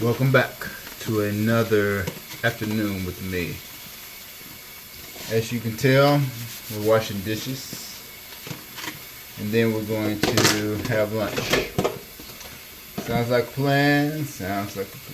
Welcome back to another afternoon with me. As you can tell, we're washing dishes and then we're going to have lunch. Sounds like a plan, sounds like a plan.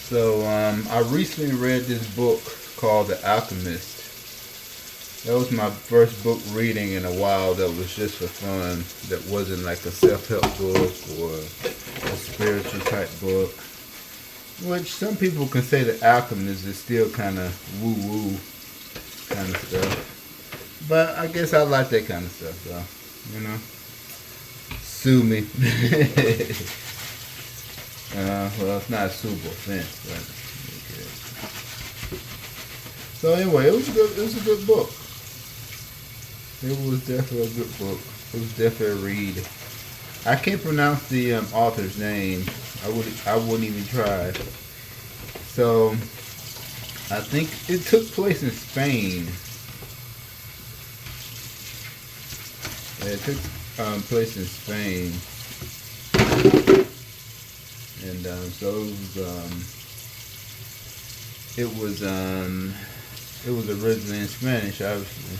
So, I recently read this book called The Alchemist. That was my first book reading in a while that was just for fun. That wasn't like a self-help book or a spiritual type book. Which some people can say The Alchemist is still kind of woo-woo kind of stuff. But I guess I like that kind of stuff though, you know. Sue me. Well, it's not a suitable offense, but okay. So anyway, it was a good book. It was definitely a good book. It was definitely a read. I can't pronounce the author's name. I wouldn't even try. So I think it took place in Spain. Yeah, it took place in Spain. And so it was originally in Spanish, obviously,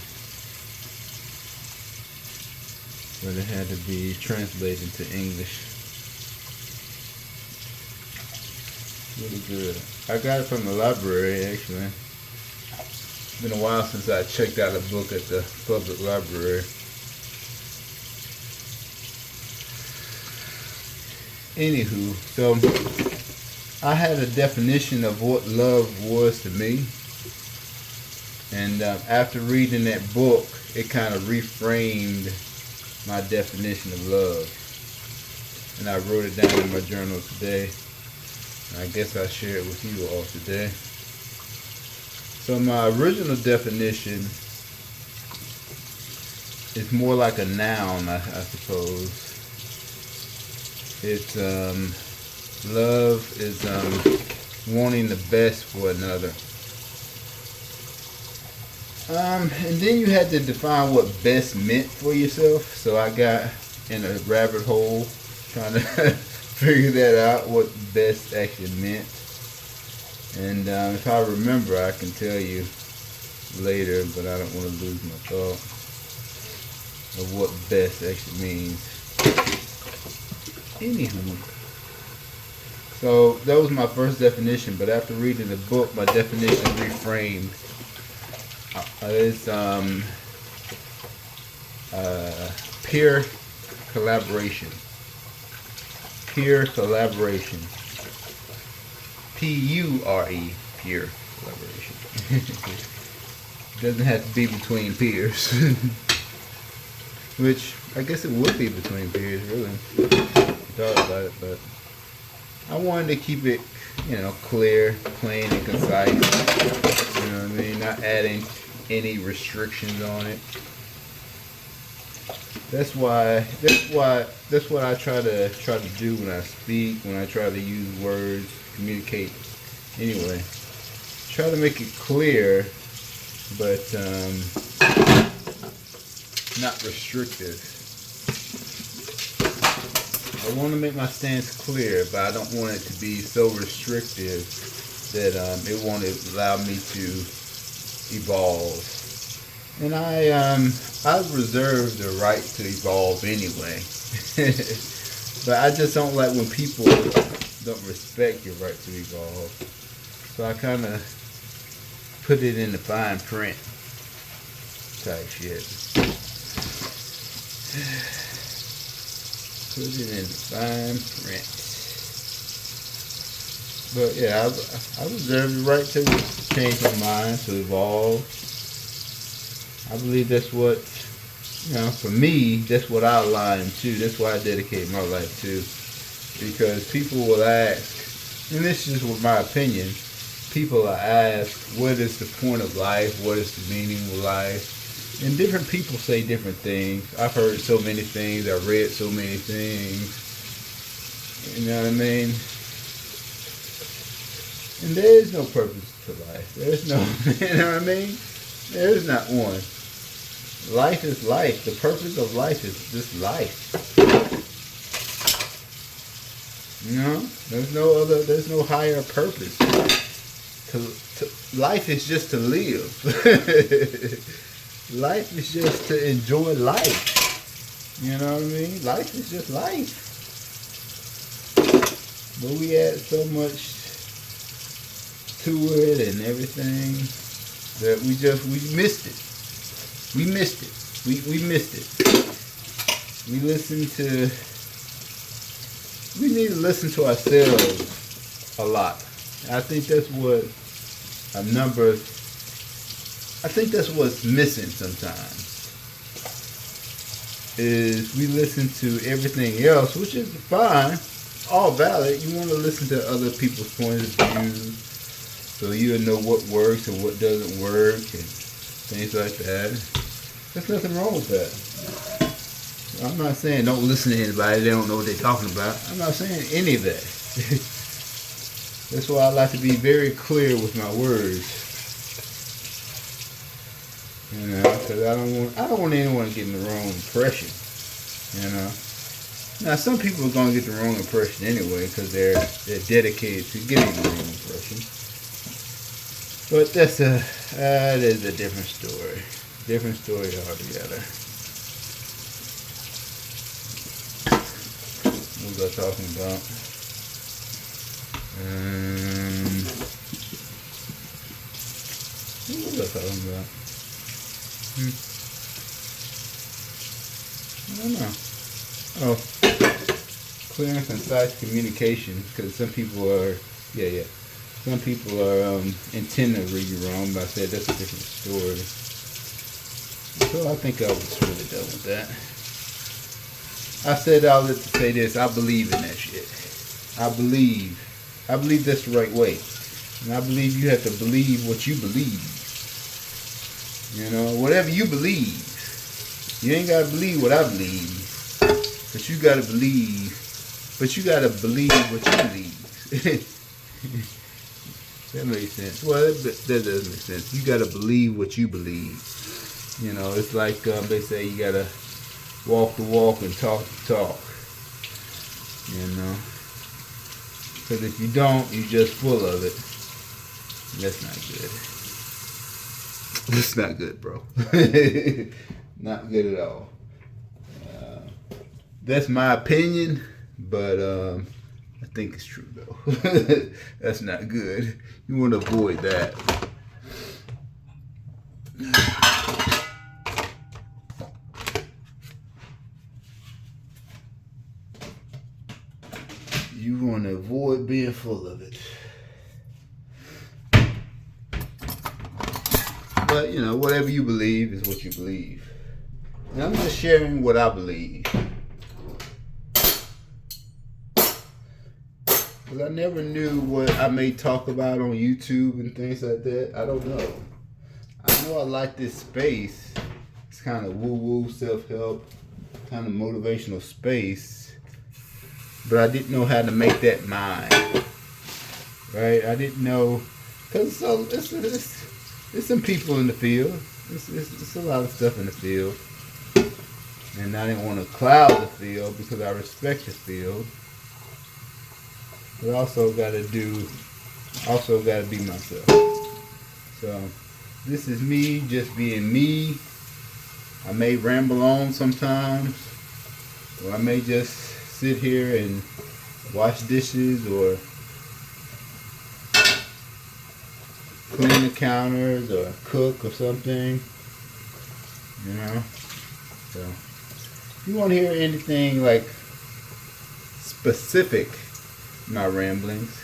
but it had to be translated into English. Really good. I got it from the library, actually. It's been a while since I checked out a book at the public library. Anywho, so I had a definition of what love was to me, and after reading that book, it kind of reframed my definition of love, and I wrote it down in my journal today. I guess I'll share it with you all today. So my original definition is more like a noun, I suppose. It's love is wanting the best for another. And then you had to define what best meant for yourself. So I got in a rabbit hole trying to figure that out, what best actually meant. And if I remember, I can tell you later, but I don't want to lose my thought of what best actually means. Anywho, so that was my first definition, but after reading the book, my definition reframed. It's peer collaboration. Peer collaboration. P-U-R-E, peer collaboration. Doesn't have to be between peers. Which, I guess it would be between peers, really. Thought about it, but I wanted to keep it, clear, plain, and concise. You know what I mean? Not adding any restrictions on it. That's what I try to do when I speak, when I try to use words, communicate. Anyway, try to make it clear, but not restrictive. I want to make my stance clear, but I don't want it to be so restrictive that it won't allow me to evolve. And I reserve the right to evolve anyway. But I just don't like when people don't respect your right to evolve. So I kind of put it in the fine print type shit. Put it in fine print. But yeah, I reserve the right to change my mind, to evolve. I believe that's what, for me, that's what I align to. That's why I dedicate my life to. Because people will ask, and this is just my opinion, people will ask, what is the point of life? What is the meaning of life? And different people say different things. I've heard so many things. I've read so many things. You know what I mean? And there is no purpose to life. There's no, you know what I mean? There is not one. Life is life. The purpose of life is just life. You know? There's no higher purpose. Life is just to live. Life is just to enjoy life. You know what I mean? Life is just life. But we add so much to it and everything that we missed it. We missed it. We missed it. We need to listen to ourselves a lot. I think that's what's missing sometimes. Is we listen to everything else, which is fine, all valid. You want to listen to other people's points of view, so you'll know what works and what doesn't work and things like that. There's nothing wrong with that. I'm not saying don't listen to anybody, they don't know what they're talking about. I'm not saying any of that. That's why I like to be very clear with my words. You know, because I don't want anyone getting the wrong impression. You know. Now some people are gonna get the wrong impression anyway because they're dedicated to getting the wrong impression. But that is a different story. Different story altogether. What was I talking about? What was I talking about? I don't know. Oh, clear and concise communication. Because some people are, some people are intending to read you wrong. But I said that's a different story. So I think I was really done with that. I said all this to say this. I believe in that shit. I believe that's the right way. And I believe you have to believe what you believe. You know, whatever you believe. You ain't got to believe what I believe. But you got to believe. But you got to believe what you believe. That makes sense. Well, that does make sense. You got to believe what you believe. You know, it's like they say you got to walk the walk and talk the talk. You know. Because if you don't, you're just full of it. That's not good. That's not good, bro. Not good at all. That's my opinion, but I think it's true, though. That's not good. You want to avoid that. You want to avoid being full of it. But, you know, whatever you believe is what you believe. And I'm just sharing what I believe. Because I never knew what I may talk about on YouTube and things like that. I don't know. I know I like this space. It's kind of woo-woo, self-help, kind of motivational space. But I didn't know how to make that mine. Right? I didn't know. Because there's some people in the field. It's a lot of stuff in the field. And I didn't want to cloud the field because I respect the field. But also got to be myself. So this is me just being me. I may ramble on sometimes. Or I may just sit here and wash dishes or clean the counters or cook or something. You know? So if you want to hear anything like specific, my ramblings,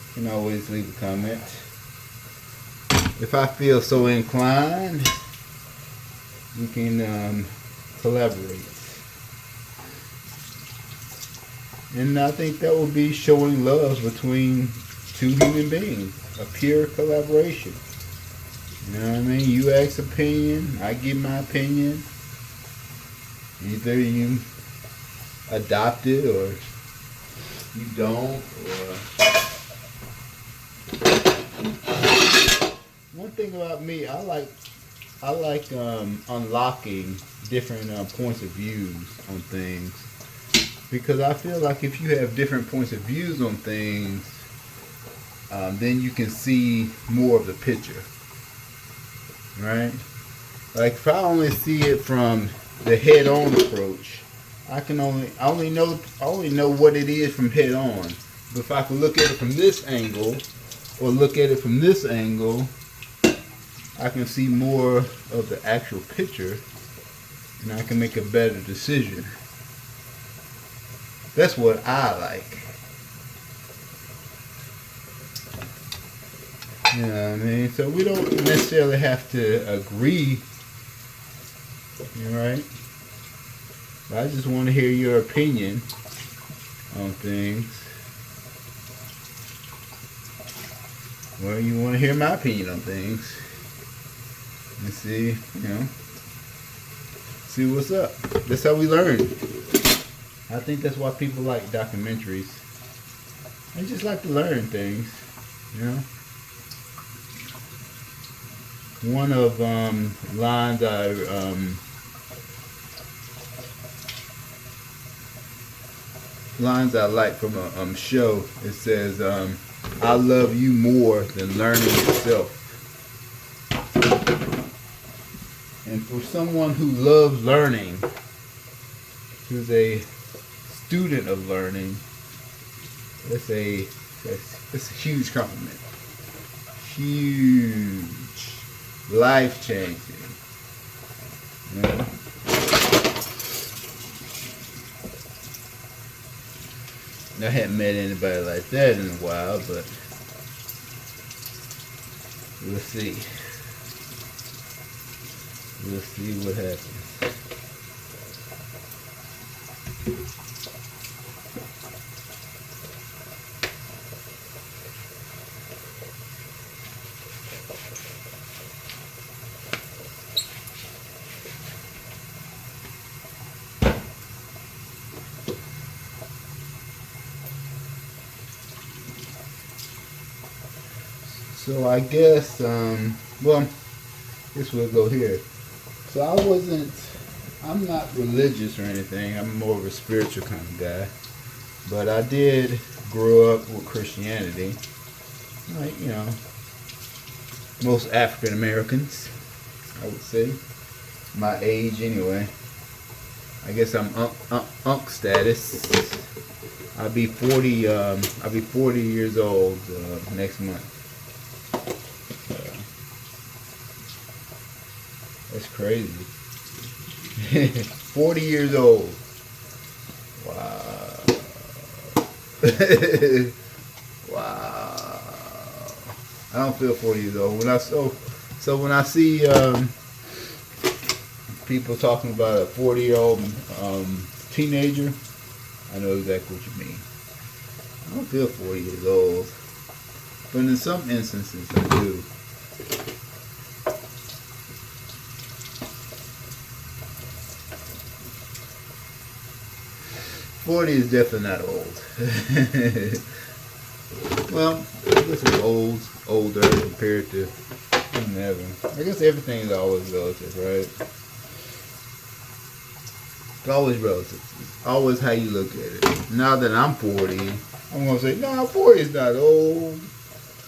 you can always leave a comment. If I feel so inclined, we can collaborate. And I think that will be showing love between two human beings. A pure collaboration. You know what I mean? You ask opinion, I give my opinion. Either you adopt it or you don't, or thing about me, I like unlocking different points of views on things, because I feel like if you have different points of views on things, then you can see more of the picture, right? Like if I only see it from the head-on approach, I only know what it is from head-on. But if I can look at it from this angle, or look at it from this angle, I can see more of the actual picture, and I can make a better decision. That's what I like. You know what I mean? So we don't necessarily have to agree, right? But I just want to hear your opinion on things. Well, you want to hear my opinion on things. And see, see what's up. That's how we learn. I think that's why people like documentaries. They just like to learn things, One of lines I like from a show. It says, "I love you more than learning itself." And for someone who loves learning, who's a student of learning, that's a huge compliment. Huge, life changing. I hadn't met anybody like that in a while, but we'll see. We'll see what happens. So I guess, this will go here. So I'm not religious or anything. I'm more of a spiritual kind of guy. But I did grow up with Christianity. Like, most African Americans, I would say. My age anyway. I guess I'm unk status. I'll be 40 years old next month. That's crazy. 40 years old. Wow. Wow. I don't feel 40 years old. When I see people talking about a 40-year-old teenager, I know exactly what you mean. I don't feel 40 years old. But in some instances I do. '40 is definitely not old. Well, I guess it's older compared to never. I guess everything is always relative, right? It's always relative. It's always how you look at it. Now that I'm 40, I'm gonna say, no, 40 is not old.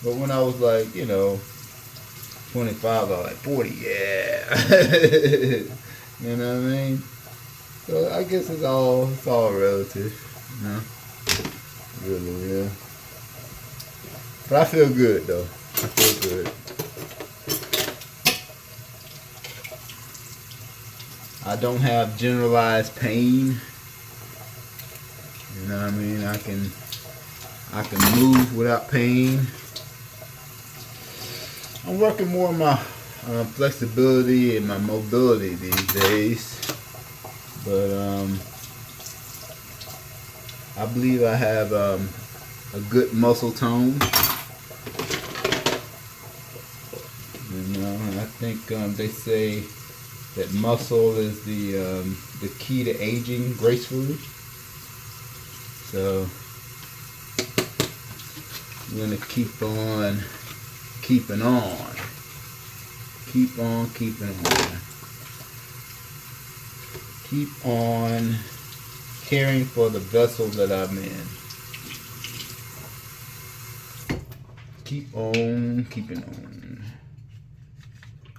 But when I was like, 25, I was like, 40, yeah. You know what I mean? So I guess it's all relative, Really, yeah. But I feel good though. I feel good. I don't have generalized pain. You know what I mean? I can move without pain. I'm working more on my flexibility and my mobility these days. But I believe I have a good muscle tone. And I think they say that muscle is the key to aging gracefully. So I'm gonna keep on keeping on. Keep on keeping on. Keep on caring for the vessel that I'm in. Keep on keeping on.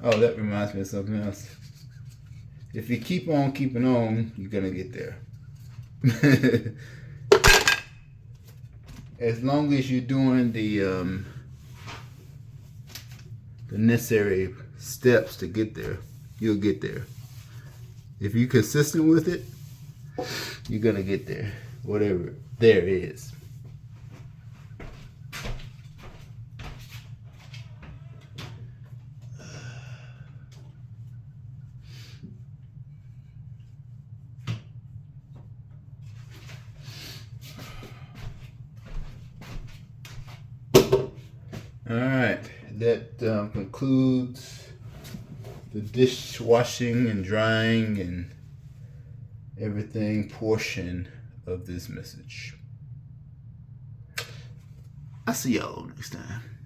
Oh, that reminds me of something else. If you keep on keeping on, you're gonna get there. As long as you're doing the necessary steps to get there, you'll get there. If you're consistent with it, you're gonna get there. Whatever there is. Alright, that concludes the dishwashing and drying and everything portion of this message. I'll see y'all next time.